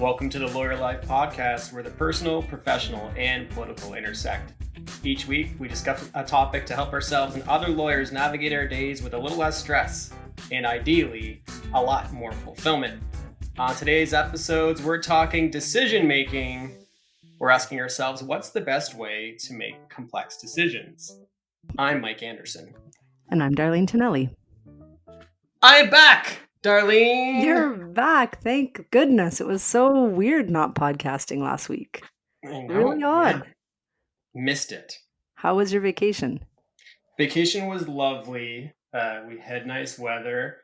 Welcome to the Lawyer Life podcast, where the personal, professional, and political intersect. Each week, we discuss a topic to help ourselves and other lawyers navigate our days with a little less stress and ideally, a lot more fulfillment. On today's episodes, we're talking decision making. We're asking ourselves, what's the best way to make complex decisions? I'm Mike Anderson. And I'm Darlene Tonelli. I'm back, Darlene! You're back. Thank goodness. It was so weird not podcasting last week. I know, Really odd. Yeah. Missed it. How was your vacation? Vacation was lovely. We had nice weather.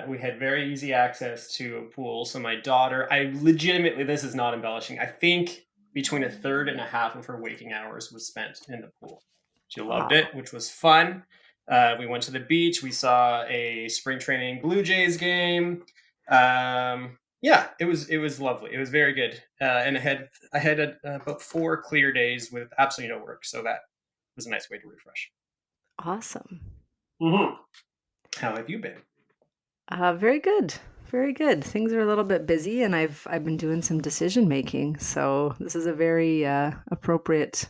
We had very easy access to a pool. So my daughter, this is not embellishing, I think between a third and a half of her waking hours was spent in the pool. She loved it, which was fun. We went to the beach. We saw a spring training Blue Jays game. It was lovely. It was very good. And I had about 4 clear days with absolutely no work. So that was a nice way to refresh. Awesome. Mm-hmm. How have you been? Very good. Very good. Things are a little bit busy, and I've been doing some decision making. So this is a very appropriate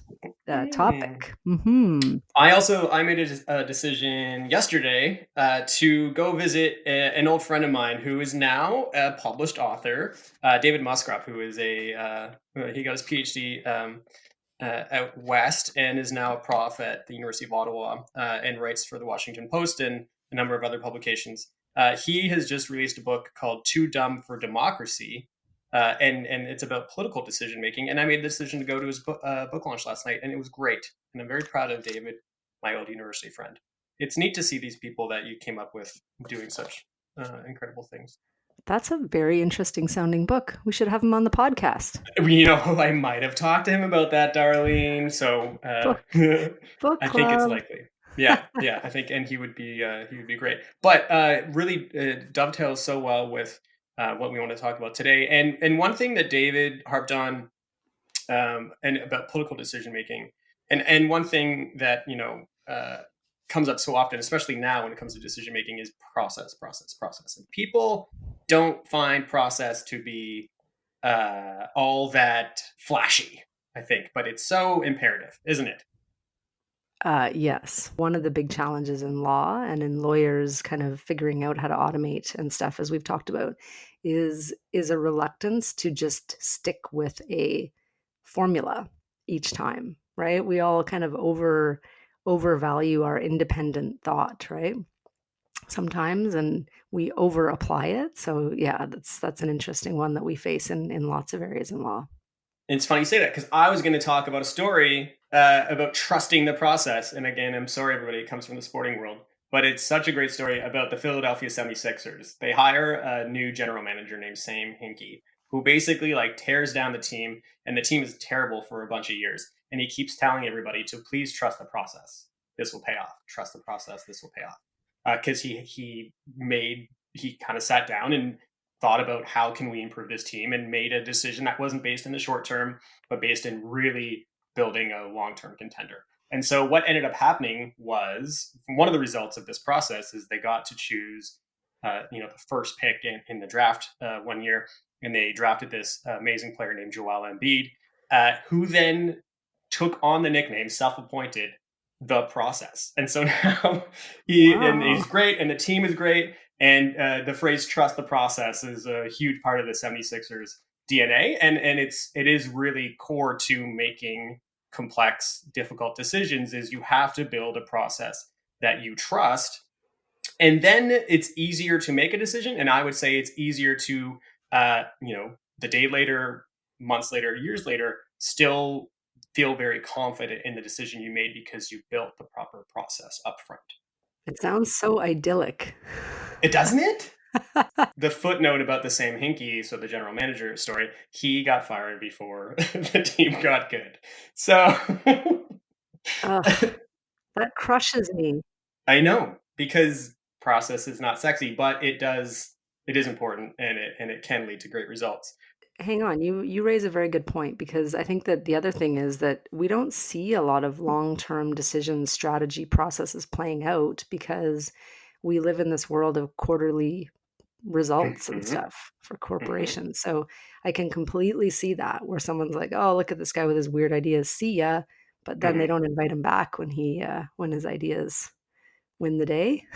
topic. Mm-hmm. I made a decision yesterday to go visit an old friend of mine who is now a published author, David Musgrove, who is he got his PhD out west and is now a prof at the University of Ottawa and writes for the Washington Post and a number of other publications. He has just released a book called Too Dumb for Democracy, and it's about political decision making. And I made the decision to go to his book launch last night, and it was great. And I'm very proud of David, my old university friend. It's neat to see these people that you came up with doing such incredible things. That's a very interesting sounding book. We should have him on the podcast. You know, I might have talked to him about that, Darlene. So book I think it's likely. Yeah, I think, and he would be great. But really dovetails so well with what we want to talk about today. And one thing that David harped on, and about political decision making, and one thing that comes up so often, especially now when it comes to decision making, is process. And people don't find process to be all that flashy, I think, but it's so imperative, isn't it? Yes. One of the big challenges in law and in lawyers kind of figuring out how to automate and stuff, as we've talked about, is a reluctance to just stick with a formula each time, right? We all kind of overvalue our independent thought, right? Sometimes, and we over apply it. So yeah, that's an interesting one that we face in lots of areas in law. It's funny you say that, because I was going to talk about a story about trusting the process. And again, I'm sorry, everybody, it comes from the sporting world, but it's such a great story about the Philadelphia 76ers. They hire a new general manager named Sam Hinkie, who basically tears down the team, and the team is terrible for a bunch of years. And he keeps telling everybody to please trust the process. This will pay off. Trust the process. This will pay off. Because he kind of sat down and thought about how can we improve this team, and made a decision that wasn't based in the short term, but based in really building a long-term contender. And so what ended up happening was, one of the results of this process is they got to choose the first pick in the draft one year, and they drafted this amazing player named Joel Embiid, who then took on the nickname, self-appointed, The Process. And so now he's great, and the team is great. And the phrase "trust the process" is a huge part of the 76ers DNA, and it is really core to making complex, difficult decisions. Is you have to build a process that you trust, and then it's easier to make a decision. And I would say it's easier to, the day later, months later, years later, still feel very confident in the decision you made because you built the proper process up front. It sounds so idyllic. It doesn't it? The footnote about the Sam Hinkie, so the general manager story, he got fired before the team got good. So that crushes me. I know, because process is not sexy, but it is important, and it can lead to great results. Hang on, you raise a very good point, because I think that the other thing is that we don't see a lot of long-term decision strategy processes playing out, because we live in this world of quarterly results and Hmm. stuff for Hmm. corporations. So I can completely see that where someone's like, "Oh, look at this guy with his weird ideas. See ya." But then they Hmm. don't invite him back when his ideas win the day.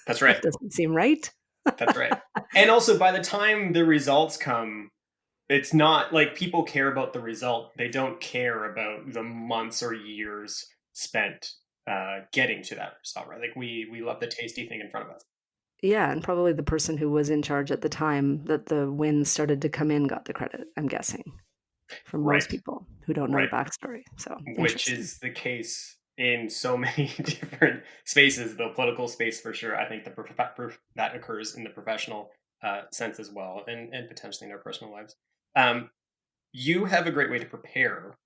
That's That right. doesn't seem right. That's right. And also, by the time the results come, it's not like people care about the result. They don't care about the months or years spent getting to that result, right? Like we love the tasty thing in front of us. Yeah, and probably the person who was in charge at the time that the wins started to come in got the credit, I'm guessing, from most Right. people who don't know the Right. backstory. So, Which interesting. is the case in so many different spaces, the political space for sure. I think that occurs in the professional sense as well, and potentially in our personal lives. Um, you have a great way to prepare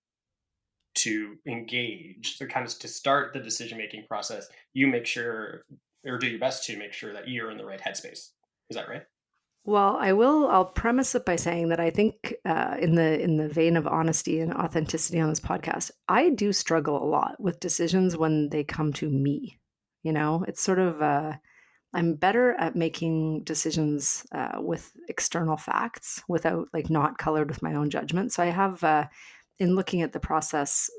to engage, so kind of to start the decision making process. You make sure or do your best to make sure that you're in the right headspace. Is that right? Well, I'll premise it by saying that I think, in the vein of honesty and authenticity on this podcast, I do struggle a lot with decisions when they come to me. You know, it's sort of I'm better at making decisions with external facts without like not colored with my own judgment. So I have, in looking at the process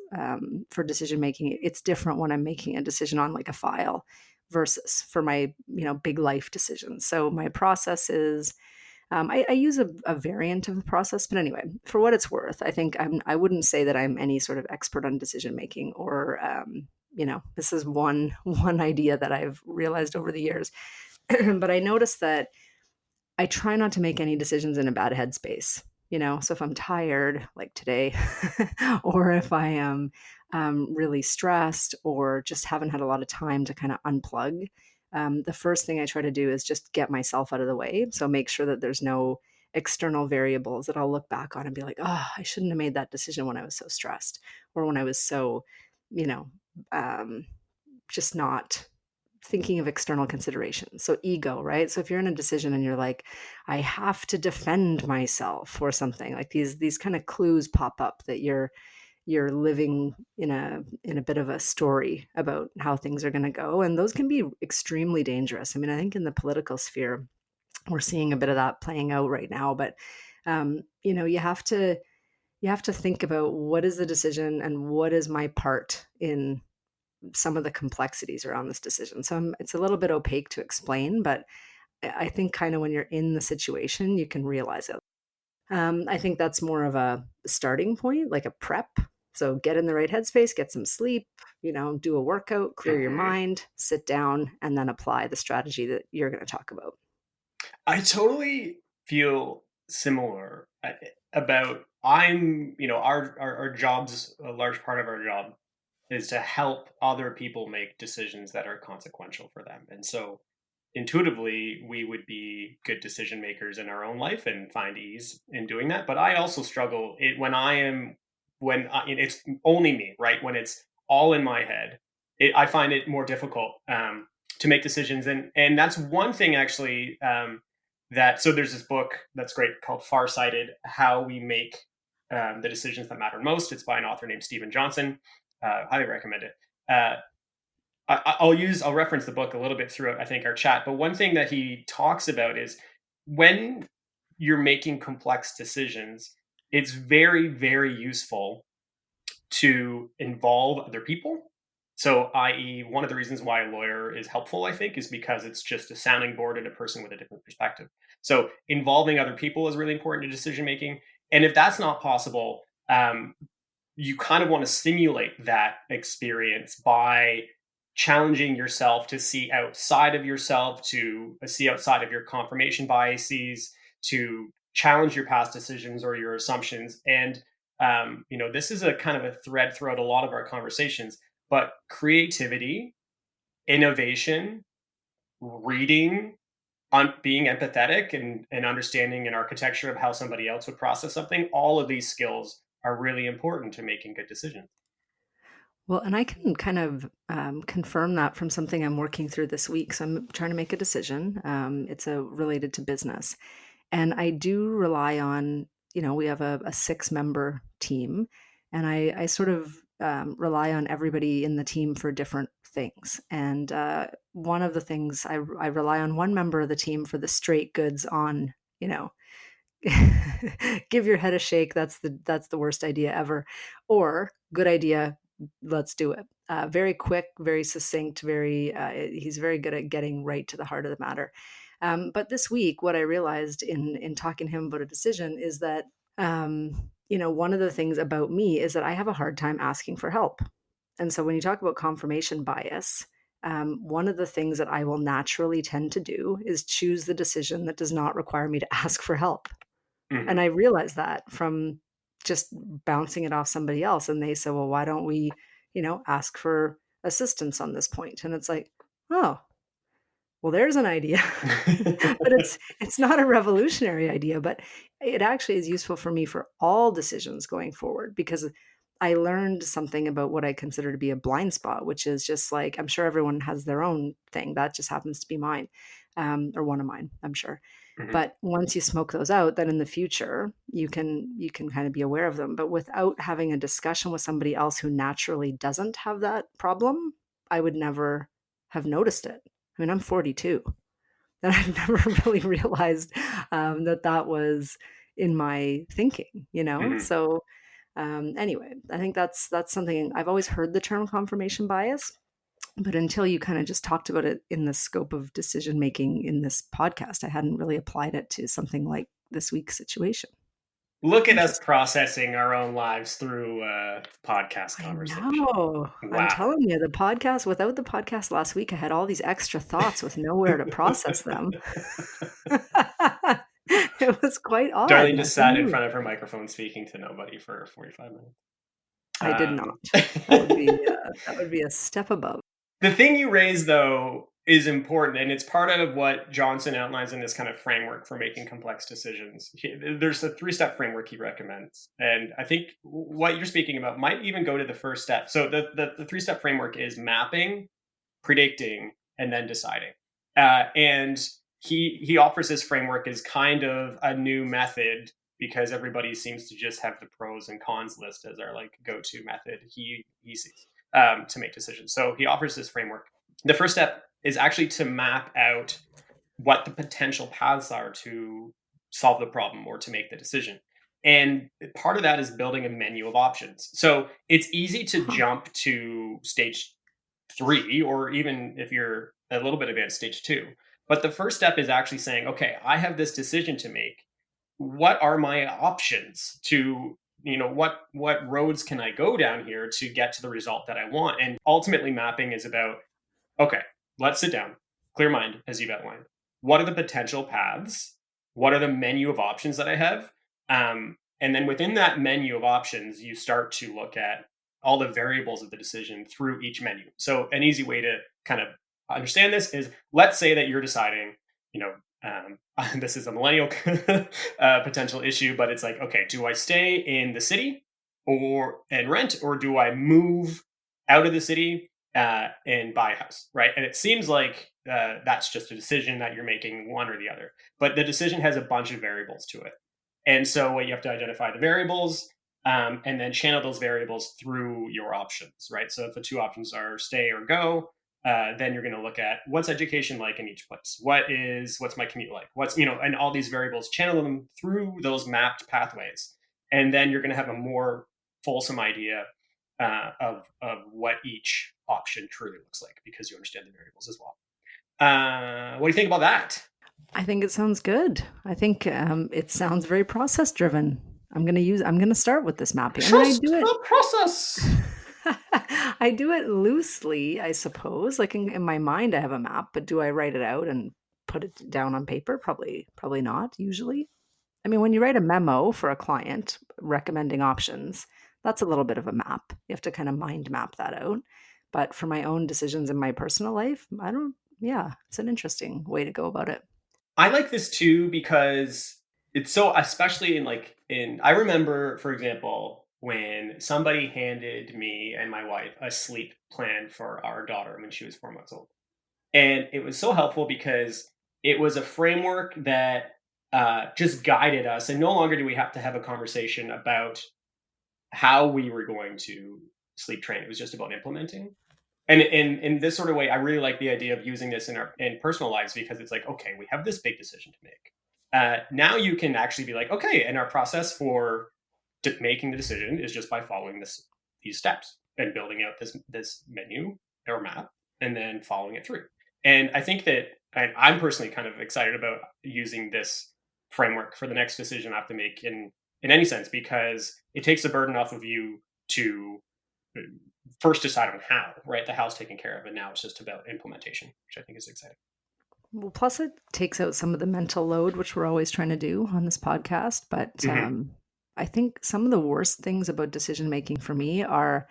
for decision making, it's different when I'm making a decision on like a file versus for my big life decisions. So my process is I use a variant of the process, but anyway, for what it's worth, I think I wouldn't say that I'm any sort of expert on decision making or this is one one idea that I've realized over the years. But I noticed that I try not to make any decisions in a bad headspace. So if I'm tired, like today, or if I am really stressed or just haven't had a lot of time to kind of unplug, the first thing I try to do is just get myself out of the way. So make sure that there's no external variables that I'll look back on and be like, oh, I shouldn't have made that decision when I was so stressed or when I was so, you know, um, just not thinking of external considerations. So ego, right? So if you're in a decision and you're like, I have to defend myself or something, like these kind of clues pop up that you're living in a bit of a story about how things are going to go, and those can be extremely dangerous. I mean, I think in the political sphere we're seeing a bit of that playing out right now, but you have to think about what is the decision and what is my part in some of the complexities around this decision. So it's a little bit opaque to explain, but I think kind of when you're in the situation, you can realize it. I think that's more of a starting point, like a prep. So get in the right headspace, get some sleep, do a workout, clear your Hmm. mind, sit down, and then apply the strategy that you're going to talk about. I totally feel similar about our jobs, a large part of our job is to help other people make decisions that are consequential for them. And so intuitively, we would be good decision makers in our own life and find ease in doing that. But I also struggle it's only me, right? When it's all in my head, I find it more difficult to make decisions. And that's one thing actually so there's this book that's great called Farsighted: How We Make the Decisions That Matter Most. It's by an author named Stephen Johnson. Highly recommend it. I'll reference the book a little bit throughout, I think, our chat. But one thing that he talks about is when you're making complex decisions, it's very, very useful to involve other people. So, i.e., one of the reasons why a lawyer is helpful, I think, is because it's just a sounding board and a person with a different perspective. So, involving other people is really important to decision making. And if that's not possible, you kind of want to simulate that experience by challenging yourself to see outside of yourself, to see outside of your confirmation biases, to challenge your past decisions or your assumptions. And this is a kind of a thread throughout a lot of our conversations, but creativity, innovation, reading, being empathetic and understanding an architecture of how somebody else would process something, all of these skills are really important to making good decisions. Well, and I can kind of confirm that from something I'm working through this week. So I'm trying to make a decision. It's related to business. And I do rely on, we have a 6-member team. And I sort of rely on everybody in the team for different things. And one of the things I rely on one member of the team for the straight goods on, give your head a shake. That's the worst idea ever. Or good idea. Let's do it. Very quick, very succinct, he's very good at getting right to the heart of the matter. But this week, what I realized in talking to him about a decision is that, one of the things about me is that I have a hard time asking for help. And so when you talk about confirmation bias, one of the things that I will naturally tend to do is choose the decision that does not require me to ask for help. And I realized that from just bouncing it off somebody else. And they said, well, why don't we, ask for assistance on this point? And it's like, oh, well, there's an idea. But it's not a revolutionary idea, but it actually is useful for me for all decisions going forward, because I learned something about what I consider to be a blind spot, which is just like, I'm sure everyone has their own thing. That just happens to be mine, or one of mine, I'm sure. But once you smoke those out, then in the future you can kind of be aware of them. But without having a discussion with somebody else who naturally doesn't have that problem, I would never have noticed it. I mean, I'm 42, and I've never really realized that was in my thinking, So anyway, I think that's something I've always heard the term confirmation bias, but until you kind of just talked about it in the scope of decision making in this podcast, I hadn't really applied it to something like this week's situation. Look at us processing our own lives through podcast conversation. No, Wow. I'm telling you, without the podcast last week, I had all these extra thoughts with nowhere to process them. It was quite odd. Darlene just sat in front of her microphone speaking to nobody for 45 minutes. I did not. That would be a step above. The thing you raised, though, is important, and it's part of what Johnson outlines in this kind of framework for making complex decisions. There's a 3-step framework he recommends, and I think what you're speaking about might even go to the first step. So the 3-step framework is mapping, predicting, and then deciding. And he offers this framework as kind of a new method, because everybody seems to just have the pros and cons list as our like go-to method he sees to make decisions. So he offers this framework. The first step is actually to map out what the potential paths are to solve the problem or to make the decision. And part of that is building a menu of options. So it's easy to jump to stage 3, or even if you're a little bit advanced, stage 2. But the first step is actually saying, okay, I have this decision to make. What are my options to, what roads can I go down here to get to the result that I want? And ultimately mapping is about, okay, let's sit down, clear mind, as you've outlined. What are the potential paths? What are the menu of options that I have? And then within that menu of options, you start to look at all the variables of the decision through each menu. So an easy way to kind of understand this is, let's say that you're deciding, this is a millennial potential issue, but it's like, okay, do I stay in the city and rent, or do I move out of the city and buy a house, right? And it seems like that's just a decision that you're making, one or the other. But the decision has a bunch of variables to it. And so what you have to identify the variables, and then channel those variables through your options, right? So if the 2 options are stay or go, then you're going to look at what's education like in each place. What's my commute like? And all these variables, channel them through those mapped pathways. And then you're going to have a more fulsome idea of what each option truly looks like, because you understand the variables as well. What do you think about that? I think it sounds good. I think it sounds very process driven. I'm going to start with this mapping. Trust the process. I do it loosely, I suppose. Like in my mind, I have a map, but do I write it out and put it down on paper? Probably not, usually. I mean, when you write a memo for a client recommending options, that's a little bit of a map. You have to kind of mind map that out. But for my own decisions in my personal life, it's an interesting way to go about it. I like this too, because it's so, especially I remember, for example, when somebody handed me and my wife a sleep plan for our daughter when she was 4 months old. And it was so helpful because it was a framework that just guided us. And no longer do we have to have a conversation about how we were going to sleep train. It was just about implementing. And in this sort of way, I really like the idea of using this in personal lives, because it's like, okay, we have this big decision to make. Now you can actually be like, okay, and our process for making the decision is just by following these steps and building out this menu or map and then following it through. And I think that I'm personally kind of excited about using this framework for the next decision I have to make in any sense, because it takes the burden off of you to first decide on how, right? The how's taken care of, and now it's just about implementation, which I think is exciting. Well, plus it takes out some of the mental load, which we're always trying to do on this podcast. But Mm-hmm. I think some of the worst things about decision making for me are,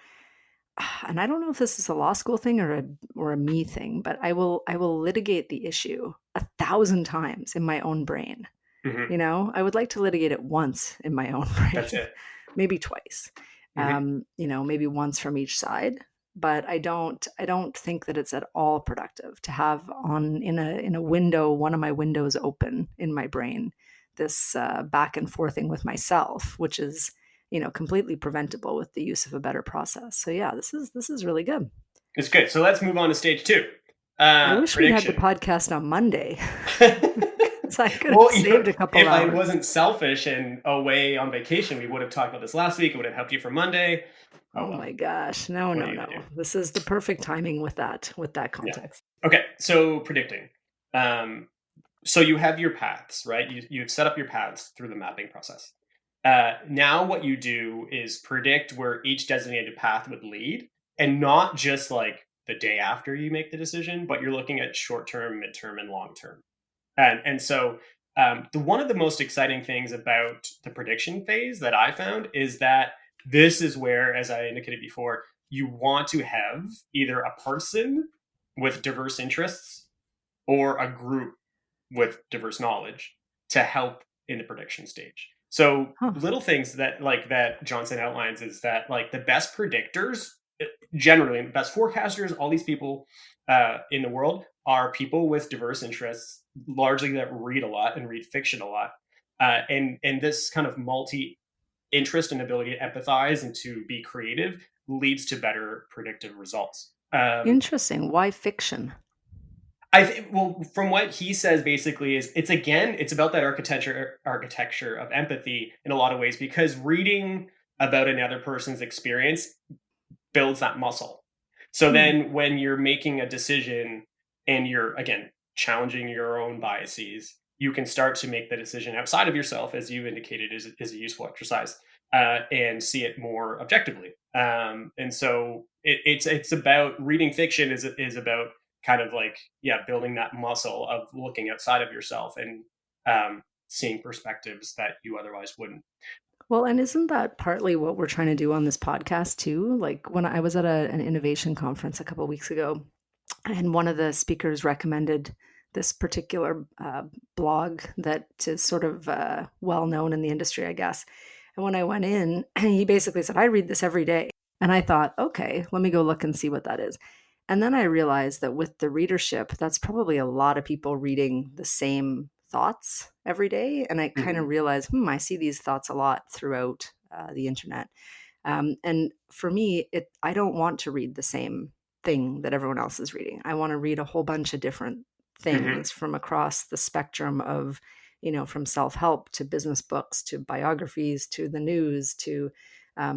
and I don't know if this is a law school thing or a me thing, but I will litigate the issue 1,000 times in my own brain. Mm-hmm. You know, I would like to litigate it once in my own That's brain, it. maybe twice. Mm-hmm. You know, maybe once from each side. But I don't think that it's at all productive to have on in a window, one of my windows open in my brain, this back and forthing with myself, which is, you know, completely preventable with the use of a better process. So yeah, this is really good. It's good. So let's move on to stage two. I wish we'd had the Prediction. podcast on Monday. So I could have Well, saved a couple if I hours. wasn't selfish and away on vacation, we would have talked about this last week. It would have helped you for Monday. Oh Oh well. my gosh. No, What are no, you gonna no. do? This is the perfect timing with that Yeah. context. Okay. So predicting. Um, so you have your paths, right? You've set up your paths through the mapping process. Now what you do is predict where each designated path would lead, and not just like the day after you make the decision, but you're looking at short term, midterm, and long term. And so the one of the most exciting things about the prediction phase that I found is that this is where, as I indicated before, you want to have either a person with diverse interests or a group with diverse knowledge to help in the prediction stage. So Huh. little things that like that Johnson outlines is that like the best predictors generally, and the best forecasters, all these people in the world are people with diverse interests, largely that read a lot and read fiction a lot, and this kind of multi interest and ability to empathize and to be creative leads to better predictive results. Interesting. Why fiction? I think, well, from what he says, basically, is it's about that architecture of empathy in a lot of ways, because reading about another person's experience builds that muscle. So Hmm. then when you're making a decision and you're again challenging your own biases, you can start to make the decision outside of yourself, as you indicated, is a useful exercise, and see it more objectively. And so it's about reading fiction is about kind of like, yeah, building that muscle of looking outside of yourself and seeing perspectives that you otherwise wouldn't. Well, and isn't that partly what we're trying to do on this podcast too? Like when I was at an innovation conference a couple weeks ago, and one of the speakers recommended this particular blog that is sort of well known in the industry, I guess. And when I went in, he basically said, I read this every day. And I thought, okay, let me go look and see what that is. And then I realized that with the readership, that's probably a lot of people reading the same thoughts every day. And I kind Mm-hmm. of realized, I see these thoughts a lot throughout the internet. And for me, I don't want to read the same thing that everyone else is reading. I want to read a whole bunch of different Mm-hmm. things from across the spectrum of, you know, from self-help to business books to biographies to the news to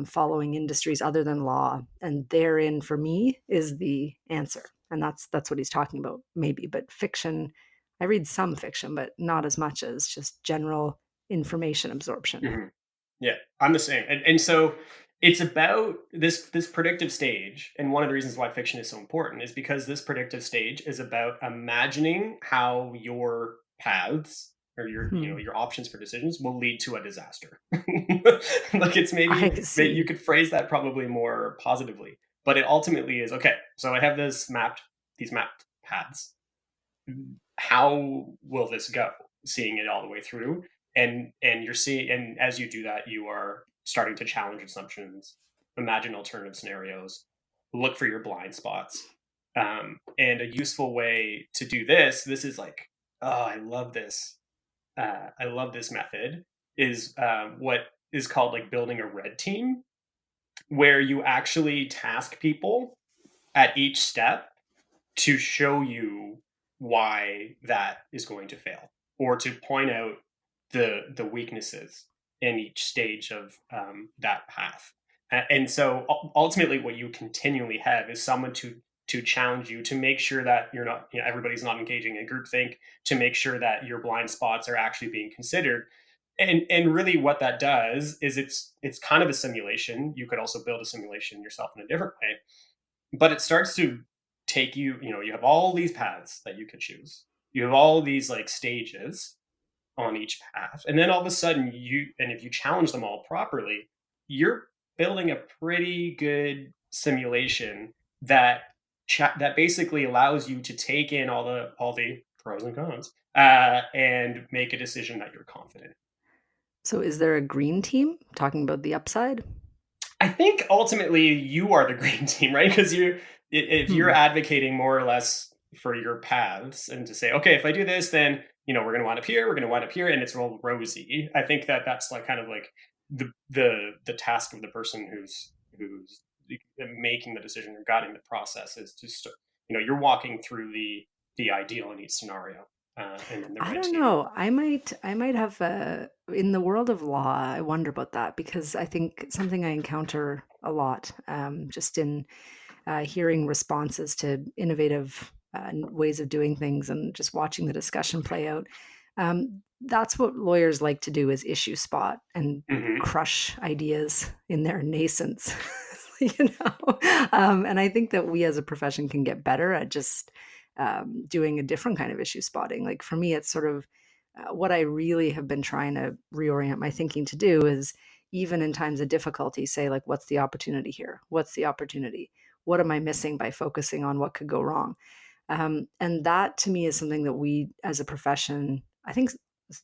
following industries other than law. And therein, for me, is the answer. And that's what he's talking about, maybe. But fiction, I read some fiction, but not as much as just general information absorption. Mm-hmm. Yeah, I'm the same. And so it's about this predictive stage. And one of the reasons why fiction is so important is because this predictive stage is about imagining how your paths or Hmm. your options for decisions will lead to a disaster. Like it's I maybe that you see. could phrase that probably more positively. But it ultimately is okay, so I have these mapped paths. How will this go? Seeing it all the way through, and you're seeing, and as you do that, you are starting to challenge assumptions, imagine alternative scenarios, look for your blind spots. And a useful way to do this is like, oh, I love this method, is what is called like building a red team. where you actually task people at each step to show you why that is going to fail, or to point out the weaknesses in each stage of that path. And so ultimately, what you continually have is someone to challenge you, to make sure that you're not, everybody's not engaging in groupthink, to make sure that your blind spots are actually being considered. And really, what that does is it's kind of a simulation. You could also build a simulation yourself in a different way, but it starts to take you, you have all these paths that you could choose. You have all these like stages on each path. And then all of a sudden if you challenge them all properly, you're building a pretty good simulation that that basically allows you to take in all the pros and cons, and make a decision that you're confident. So is there a green team talking about the upside? I think ultimately you are the green team, right? Because if you're Hmm. advocating more or less for your paths, and to say, okay, if I do this, then we're going to wind up here, we're going to wind up here, and it's all rosy. I think that that's like kind of like the task of the person who's making the decision or guiding the process, is just you're walking through the ideal in each scenario, and then the I red don't team. know. I might have in the world of law, I wonder about that because I think something I encounter a lot, just in hearing responses to innovative ways of doing things and just watching the discussion play out. That's what lawyers like to do, is issue spot and Hmm. crush ideas in their nascence. And I think that we as a profession can get better at just doing a different kind of issue spotting. Like for me, it's sort of what I really have been trying to reorient my thinking to do is, even in times of difficulty, say, like, what's the opportunity here? What's the opportunity? What am I missing by focusing on what could go wrong? And that to me is something that we as a profession, I think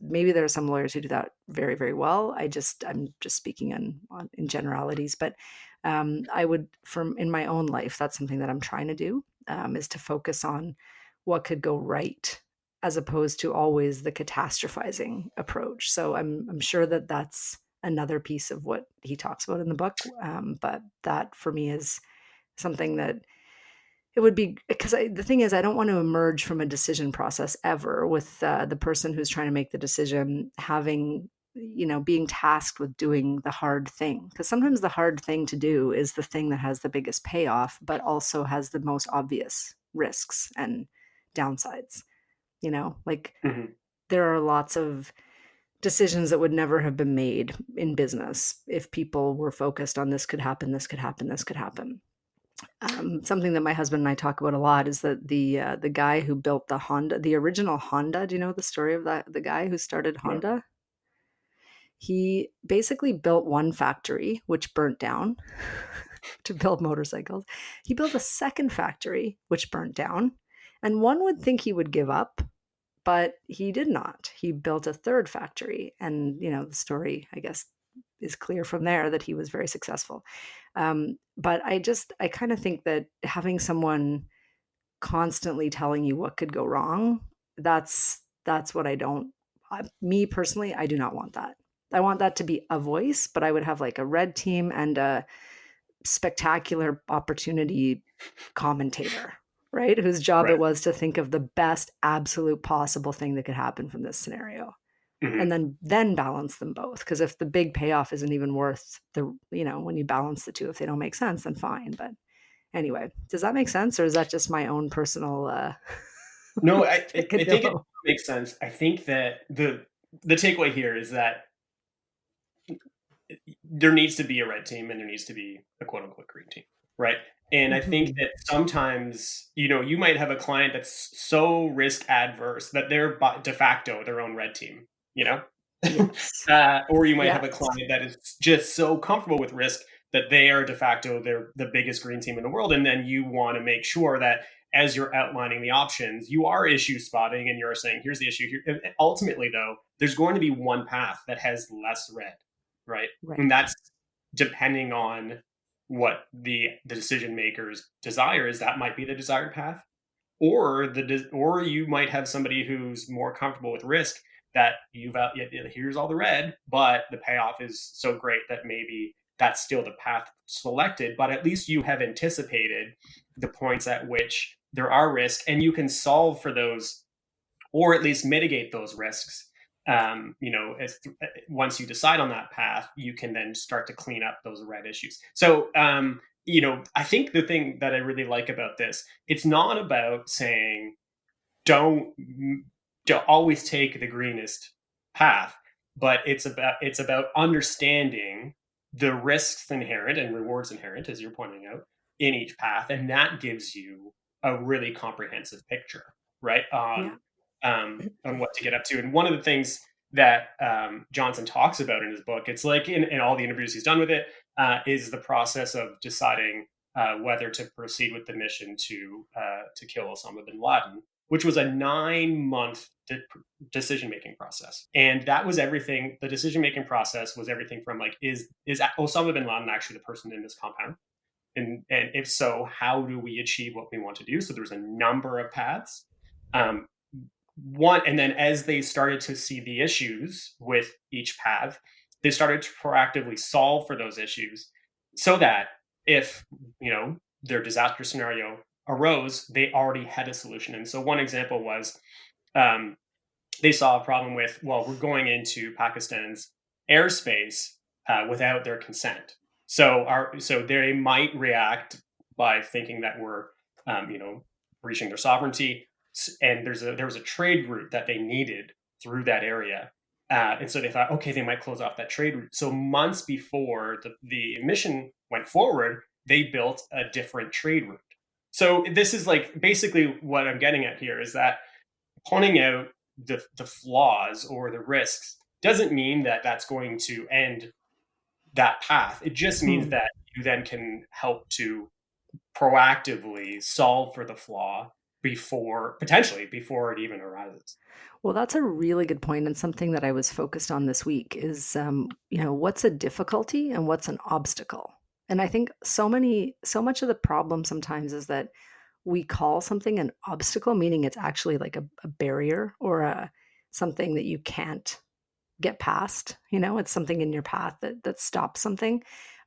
maybe there are some lawyers who do that very, very well. I'm just speaking in generalities, but I would, from in my own life, that's something that I'm trying to do, is to focus on what could go right as opposed to always the catastrophizing approach. So I'm sure that that's another piece of what he talks about in the book. But that for me is something that it would be, because the thing is, I don't want to emerge from a decision process ever with the person who's trying to make the decision having, being tasked with doing the hard thing. Because sometimes the hard thing to do is the thing that has the biggest payoff, but also has the most obvious risks and downsides. Like Hmm. there are lots of decisions that would never have been made in business if people were focused on this could happen, this could happen, this could happen. Something that my husband and I talk about a lot is that the guy who built the Honda, the original Honda. Do you know the story of that? The guy who started No. Honda. He basically built one factory which burnt down to build motorcycles. He built a second factory which burnt down, and one would think he would give up, but he did not. He built a third factory, and the story, I guess, is clear from there that he was very successful. But I kind of think that having someone constantly telling you what could go wrong, that's what I don't. Me personally, I do not want that. I want that to be a voice, but I would have like a red team and a spectacular opportunity commentator, right? Whose job it Right. was to think of the best absolute possible thing that could happen from this scenario. And Hmm. then balance them both. Because if the big payoff isn't even worth when you balance the two, if they don't make sense, then fine. But anyway, does that make sense? Or is that just my own personal No, I think it peccadillo? makes sense. I think that the takeaway here is that there needs to be a red team and there needs to be a quote unquote green team, right? And I think Hmm. that sometimes, you might have a client that's so risk adverse that they're de facto their own red team, you know? Yes. Or you might have a Yes. client that is just so comfortable with risk that they are de facto they're the biggest green team in the world. And then you want to make sure that as you're outlining the options, you are issue spotting and you're saying, here's the issue here. And ultimately, though, there's going to be one path that has less red, right? And Right. that's depending on what the decision maker's desire is. That might be the desired path, or or you might have somebody who's more comfortable with risk, that here's all the red, but the payoff is so great that maybe that's still the path selected, but at least you have anticipated the points at which there are risks and you can solve for those or at least mitigate those risks. Once you decide on that path, you can then start to clean up those red issues. So, I think the thing that I really like about this, it's not about saying don't don't always take the greenest path, but it's about understanding the risks inherent and rewards inherent, as you're pointing out, in each path, and that gives you a really comprehensive picture, right, Yeah. on what to get up to. And one of the things that Johnson talks about in his book, it's like in all the interviews he's done with it, is the process of deciding whether to proceed with the mission to kill Osama bin Laden, which was a 9-month decision making process. And that was everything. The decision making process was everything from like, is Osama bin Laden actually the person in this compound? And if so, how do we achieve what we want to do? So there's a number of paths. One, and then as they started to see the issues with each path, they started to proactively solve for those issues so that if their disaster scenario arose, they already had a solution. And so one example was they saw a problem with, well, we're going into Pakistan's airspace without their consent. So they might react by thinking that we're breaching their sovereignty, and there was a trade route that they needed through that area. And so they thought, okay, they might close off that trade route. So months before the mission went forward, they built a different trade route. So this is like basically what I'm getting at here is that pointing out the flaws or the risks doesn't mean that that's going to end that path. It just means that you then can help to proactively solve for the flaw potentially before it even arises. Well, that's a really good point, and something that I was focused on this week is, what's a difficulty and what's an obstacle? And I think so much of the problem sometimes is that we call something an obstacle, meaning it's actually like a barrier or something that you can't get past. It's something in your path that stops something,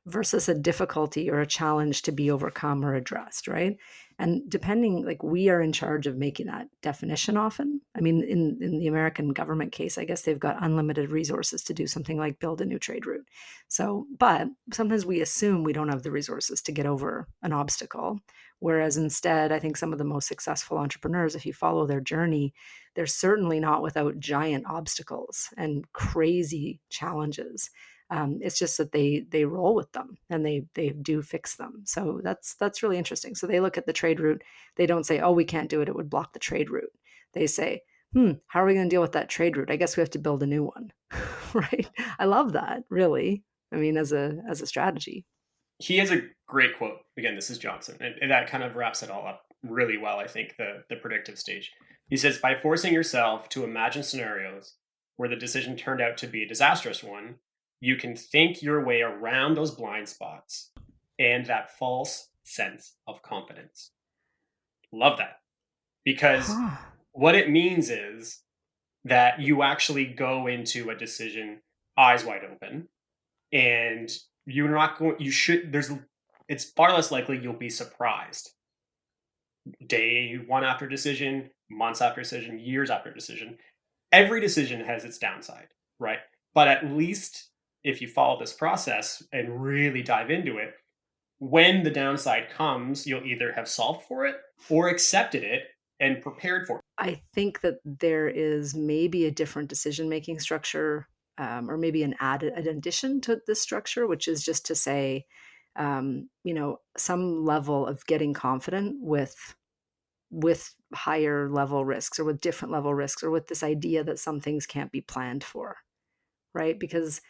versus a difficulty or a challenge to be overcome or addressed, right? And depending, like, we are in charge of making that definition often. I mean, in the American government case, I guess they've got unlimited resources to do something like build a new trade route. So, but sometimes we assume we don't have the resources to get over an obstacle. Whereas instead, I think some of the most successful entrepreneurs, if you follow their journey, they're certainly not without giant obstacles and crazy challenges. It's just that they roll with them and they do fix them. So that's really interesting. So they look at the trade route. They don't say, "Oh, we can't do it. It would block the trade route." They say, how are we going to deal with that trade route? I guess we have to build a new one." Right? I love that. Really. I mean, as a strategy. He has a great quote. Again, this is Johnson, and that kind of wraps it all up really well. I think the predictive stage. He says, by forcing yourself to imagine scenarios where the decision turned out to be a disastrous one, you can think your way around those blind spots and that false sense of confidence. Love that. Because what it means is that you actually go into a decision eyes wide open, and you're not going, you should, it's far less likely you'll be surprised. Day one after decision, months after decision, years after decision. Every decision has its downside, right? But at least if you follow this process and really dive into it, when the downside comes, you'll either have solved for it or accepted it and prepared for it. I think that there is maybe a different decision-making structure, or maybe an addition to this structure, which is just to say, some level of getting confident with higher level risks or with different level risks or with this idea that some things can't be planned for, right? Because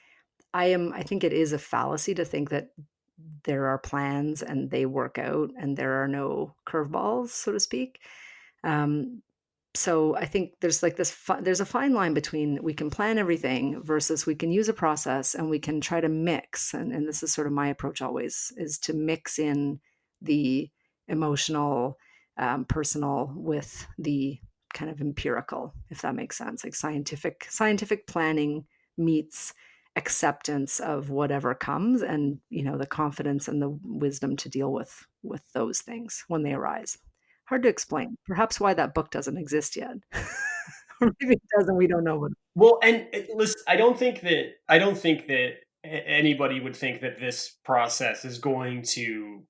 I think it is a fallacy to think that there are plans and they work out and there are no curveballs, so to speak. So I think there's like there's a fine line between we can plan everything versus we can use a process and we can try to mix. And this is sort of my approach always, is to mix in the emotional, personal with the kind of empirical, if that makes sense. Like scientific planning meets acceptance of whatever comes, and the confidence and the wisdom to deal with those things when they arise. Hard to explain. Perhaps why that book doesn't exist yet. Or maybe it does and we don't know what. Well, and listen, I don't think that anybody would think that this process is going to,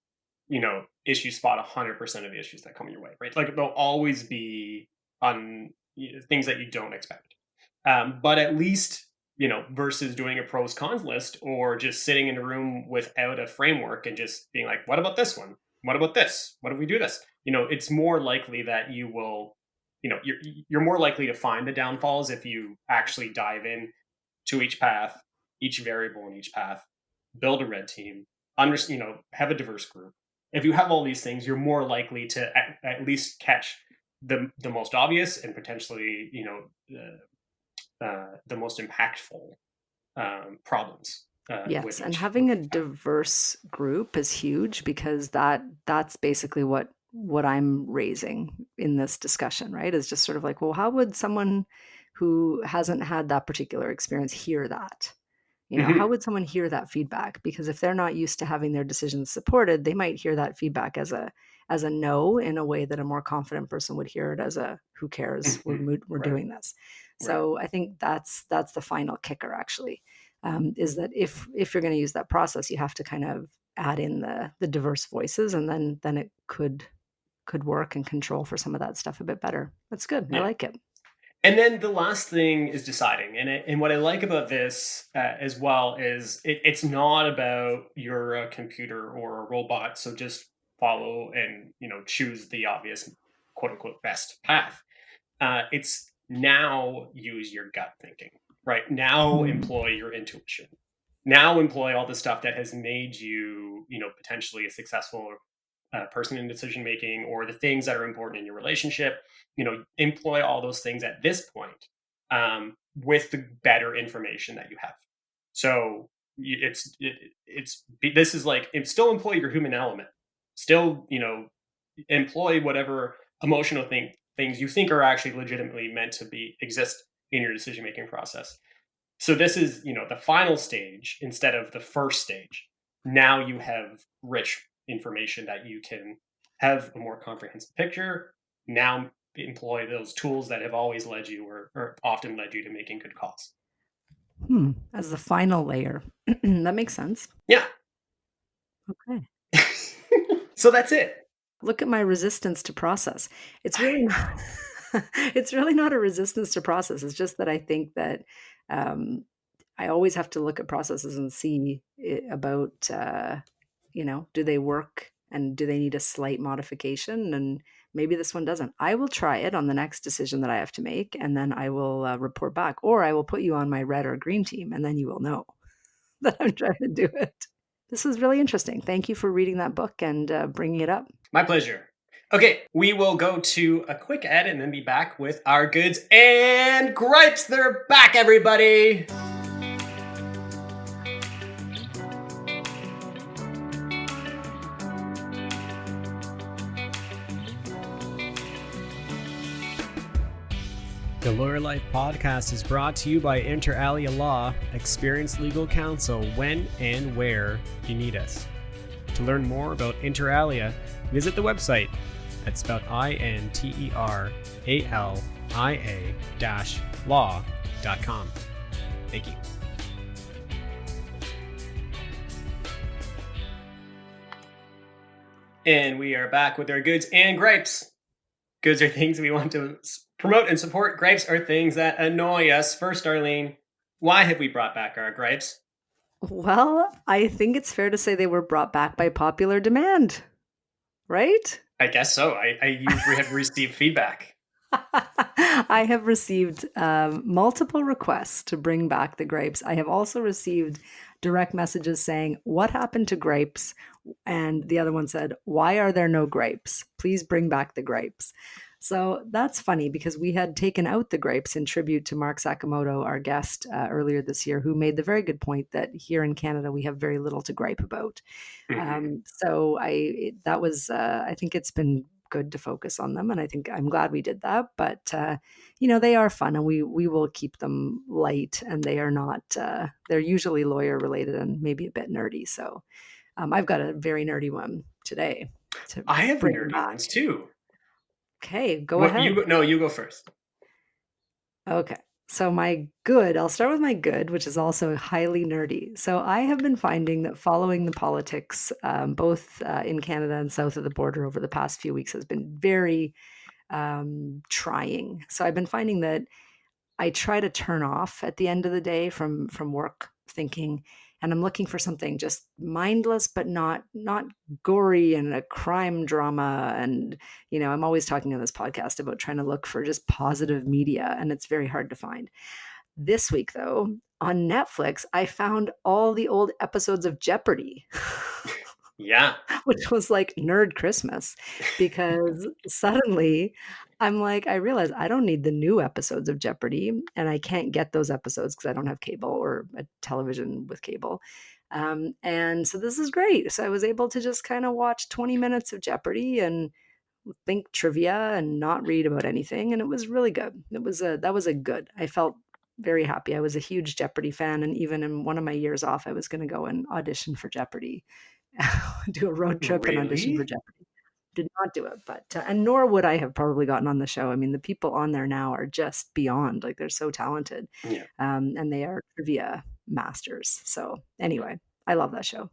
issue spot 100% of the issues that come your way, right? Like there'll always be on things that you don't expect. But at least, versus doing a pros cons list or just sitting in a room without a framework and just being like, what about this one? What about this? What if we do this? It's more likely that you will, you're more likely to find the downfalls if you actually dive in to each path, each variable in each path, build a red team, have a diverse group. If you have all these things, you're more likely to at least catch the most obvious and potentially, the most impactful problems. Yes, and having a diverse group is huge, because that's basically what I'm raising in this discussion, right? Is just sort of like, well, how would someone who hasn't had that particular experience hear that? How would someone hear that feedback? Because if they're not used to having their decisions supported, they might hear that feedback as a no, in a way that a more confident person would hear it as a who cares, we're Right. doing this. So I think that's the final kicker, actually, is that if you're going to use that process, you have to kind of add in the diverse voices, and then it could work and control for some of that stuff a bit better. That's good. I Yeah. like it. And then the last thing is deciding, and what I like about this as well is it's not about you're a computer or a robot, so just follow and choose the obvious quote unquote best path. It's now use your gut thinking, right? Now employ your intuition. Now employ all the stuff that has made you, potentially a successful person in decision making, or the things that are important in your relationship. Employ all those things at this point, with the better information that you have. So this is like, still employ your human element, still employ whatever emotional things you think are actually legitimately meant to be exist in your decision making process. So this is the final stage instead of the first stage. Now you have rich information that you can have a more comprehensive picture. Now employ those tools that have always led you, or often led you, to making good calls. As the final layer. That makes sense. Yeah. Okay. So that's it. Look at my resistance to process. It's really not, it's really not a resistance to process. It's just that I think that I always have to look at processes and see about, do they work and do they need a slight modification? And maybe this one doesn't. I will try it on the next decision that I have to make, and then I will report back, or I will put you on my red or green team, and then you will know that I'm trying to do it. This was really interesting. Thank you for reading that book and bringing it up. My pleasure. Okay, we will go to a quick ad and then be back with our goods and gripes. They're back, everybody. The Lawyer Life podcast is brought to you by Inter Alia Law, experienced legal counsel when and where you need us. To learn more about Inter Alia, visit the website. That's spelled INTERALIA-law.com. Thank you. And we are back with our goods and gripes. Goods are things we want to promote and support. Gripes are things that annoy us. First, Darlene, why have we brought back our gripes? Well, I think it's fair to say they were brought back by popular demand, right? I guess so. You have received feedback. I have received multiple requests to bring back the gripes. I have also received direct messages saying, "What happened to gripes?" And the other one said, "Why are there no gripes? Please bring back the gripes." So that's funny, because we had taken out the gripes in tribute to Mark Sakamoto, our guest earlier this year, who made the very good point that here in Canada, we have very little to gripe about. So I think it's been good to focus on them. And I think I'm glad we did that. But, they are fun, and we will keep them light, and they are not, they're usually lawyer related and maybe a bit nerdy. So I've got a very nerdy one today to I have bring nerdy back. ones too. Okay, go ahead. No, you go first. Okay. So I'll start with my good, which is also highly nerdy. So I have been finding that following the politics, both in Canada and south of the border over the past few weeks, has been very trying. So I've been finding that I try to turn off at the end of the day from work thinking, and I'm looking for something just mindless but not gory and a crime drama. And I'm always talking on this podcast about trying to look for just positive media, and it's very hard to find. This week though, on Netflix, I found all the old episodes of Jeopardy. Yeah. Which was like nerd Christmas, because suddenly I'm like, I realize I don't need the new episodes of Jeopardy, and I can't get those episodes because I don't have cable or a television with cable. And so this is great. So I was able to just kind of watch 20 minutes of Jeopardy and think trivia and not read about anything. And it was really good. That was a good. I felt very happy. I was a huge Jeopardy fan. And even in one of my years off, I was going to go and audition for Jeopardy, do a road trip and audition for Really? Jeopardy. Did not do it, but and nor would I have probably gotten on the show. I mean, the people on there now are just beyond, like, they're so talented, Yeah. and they are trivia masters. So anyway, I love that show.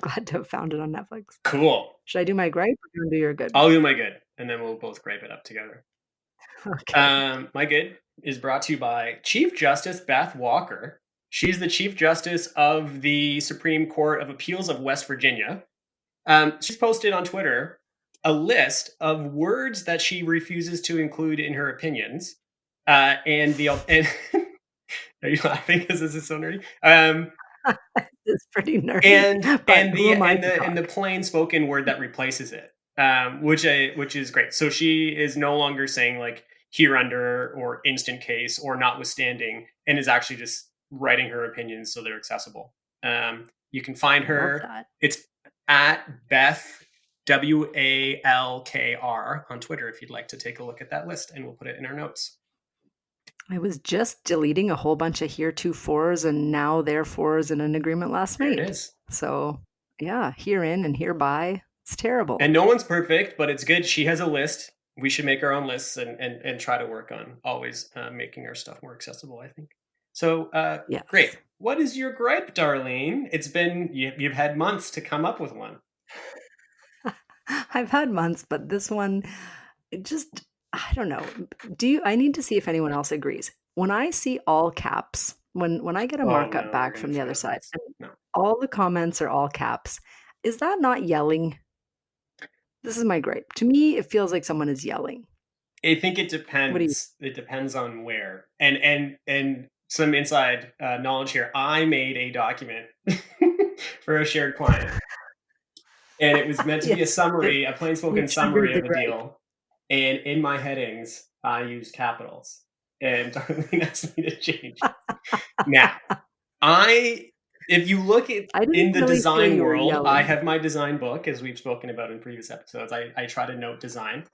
Glad to have found it on Netflix. Cool. Should I do my gripe or do you want to do your good? I'll do my good, and then we'll both gripe it up together. Okay. My good is brought to you by Chief Justice Beth Walker. She's the Chief Justice of the Supreme Court of Appeals of West Virginia. She's posted on Twitter a list of words that she refuses to include in her opinions. And are you laughing because this is so nerdy? It's pretty nerdy. And the plain spoken word that replaces it, which is great. So she is no longer saying like hereunder or instant case or notwithstanding, and is actually just writing her opinions so they're accessible. You can find her. It's at Beth WALKR on Twitter if you'd like to take a look at that list, and we'll put it in our notes. I was just deleting a whole bunch of heretofores and now therefores in an agreement last night. There it is. So yeah, herein and hereby. It's terrible. And no one's perfect, but it's good. She has a list. We should make our own lists and try to work on always making our stuff more accessible, I think. So yes. Great. What is your gripe, Darlene? It's been, you've had months to come up with one. I've had months, but this one, I don't know. I need to see if anyone else agrees. When I see all caps, when I get a markup back from the other side, and all the comments are all caps, is that not yelling? This is my gripe. To me, it feels like someone is yelling. I think it depends. It depends on where. And some inside knowledge here. I made a document for a shared client, and it was meant to be a summary, a plain spoken summary of a deal. And in my headings, I used capitals, and Darlene asked me to change. Now, if you look at in the design world, I have my design book, as we've spoken about in previous episodes. I try to note design.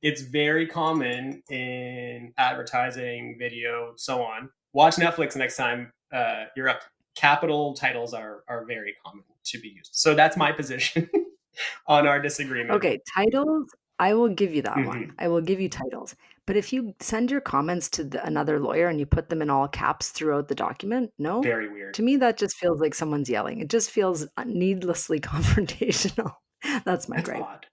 It's very common in advertising, video, so on. Watch Netflix next time you're up. Capital titles are very common to be used. So that's my position on our disagreement. Okay, titles, I will give you that one. I will give you titles. But if you send your comments to another lawyer and you put them in all caps throughout the document, no? Very weird. To me, that just feels like someone's yelling. It just feels needlessly confrontational. That's my gripe. Odd.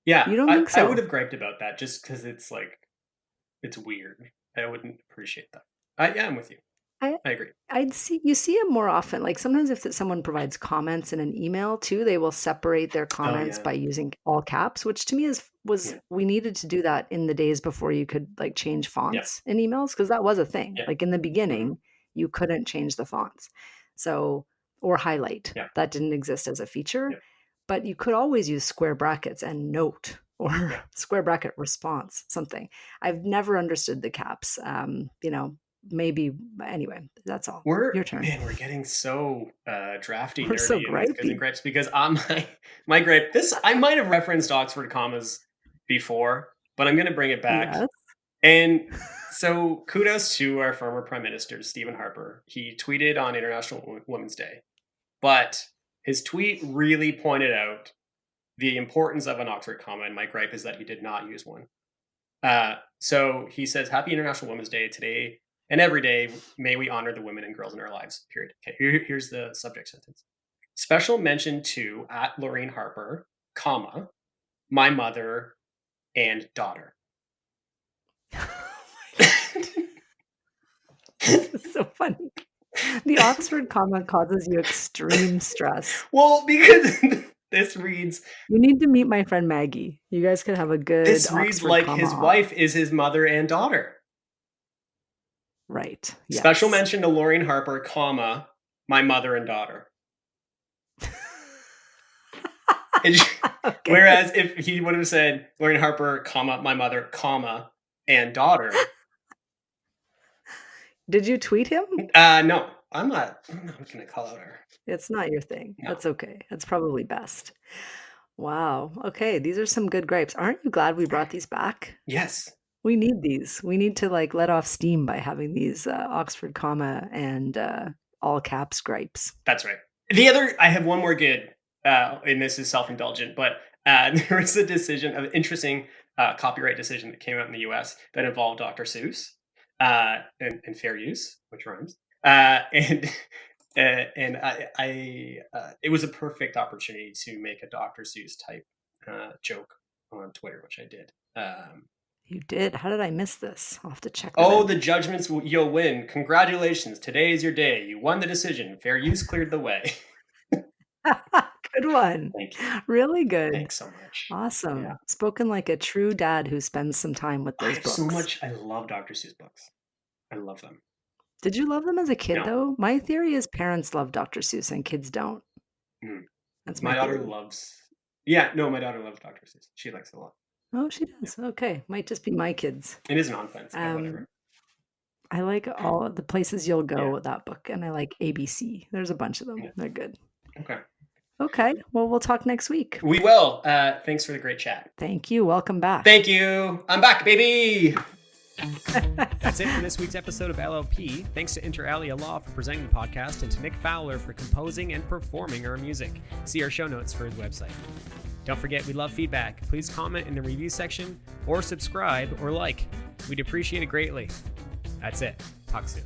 Yeah, you don't think so? I would have griped about that just because it's like, it's weird. I wouldn't appreciate that. I'm with you. I agree. You see it more often. Like sometimes if someone provides comments in an email too, they will separate their comments by using all caps, which to me we needed to do that in the days before you could like change fonts in emails, because that was a thing. Like in the beginning, you couldn't change the fonts. So, or highlight. That didn't exist as a feature, but you could always use square brackets and note or square bracket response, something. I've never understood the caps. maybe anyway, that's all. We're Your turn. man, we're getting so drafty, We're so nerdy in these goods and gripey. gripes because on my gripe, this I might have referenced Oxford commas before, but I'm going to bring it back. Yes. And so kudos to our former Prime Minister, Stephen Harper. He tweeted on International Women's Day, but his tweet really pointed out the importance of an Oxford comma, and my gripe is that he did not use one. So he says, Happy International Women's Day today and every day. May we honor the women and girls in our lives, period. Okay, here's the subject sentence. Special mention to at Lorraine Harper, comma, my mother and daughter. This is so funny. The Oxford comma causes you extreme stress. Well, because this reads... You need to meet my friend Maggie. You guys could have a good This reads Oxford like comma his off. wife is his mother and daughter. Right. Yes. Special mention to Lorraine Harper, comma, my mother and daughter. Okay. Whereas if he would have said Lorraine Harper, comma, my mother, comma, and daughter. Did you tweet him? No, I'm not going to call out her. It's not your thing. No. That's okay. That's probably best. Wow. Okay. These are some good gripes. Aren't you glad we brought these back? Yes. We need these. We need to like let off steam by having these Oxford comma and all caps gripes. That's right. I have one more good, and this is self-indulgent, but there was an interesting copyright decision that came out in the US that involved Dr. Seuss and fair use, which rhymes. And it was a perfect opportunity to make a Dr. Seuss type joke on Twitter, which I did. You did? How did I miss this? I'll have to check that Oh, out. the judgments you'll win. Congratulations. Today is your day. You won the decision. Fair use cleared the way. Good one. Thank you. Really good. Thanks so much. Awesome. Yeah. Spoken like a true dad who spends some time with those books. I love Dr. Seuss books. I love them. Did you love them as a kid, No. though? My theory is parents love Dr. Seuss and kids don't. That's My daughter theory. loves... Yeah, no, my daughter loves Dr. Seuss. She likes it a lot. Oh, she does. Okay. Might just be my kids. It is nonsense, but whatever. I like all the places you'll go with that book, and I like ABC. There's a bunch of them. Yeah. They're good. Okay. Well, we'll talk next week. We will. Thanks for the great chat. Thank you. Welcome back. Thank you. I'm back, baby. That's it for this week's episode of LLP. Thanks to Inter Alia Law for presenting the podcast and to Nick Fowler for composing and performing our music. See our show notes for his website. Don't forget, we love feedback. Please comment in the review section or subscribe or like. We'd appreciate it greatly. That's it. Talk soon.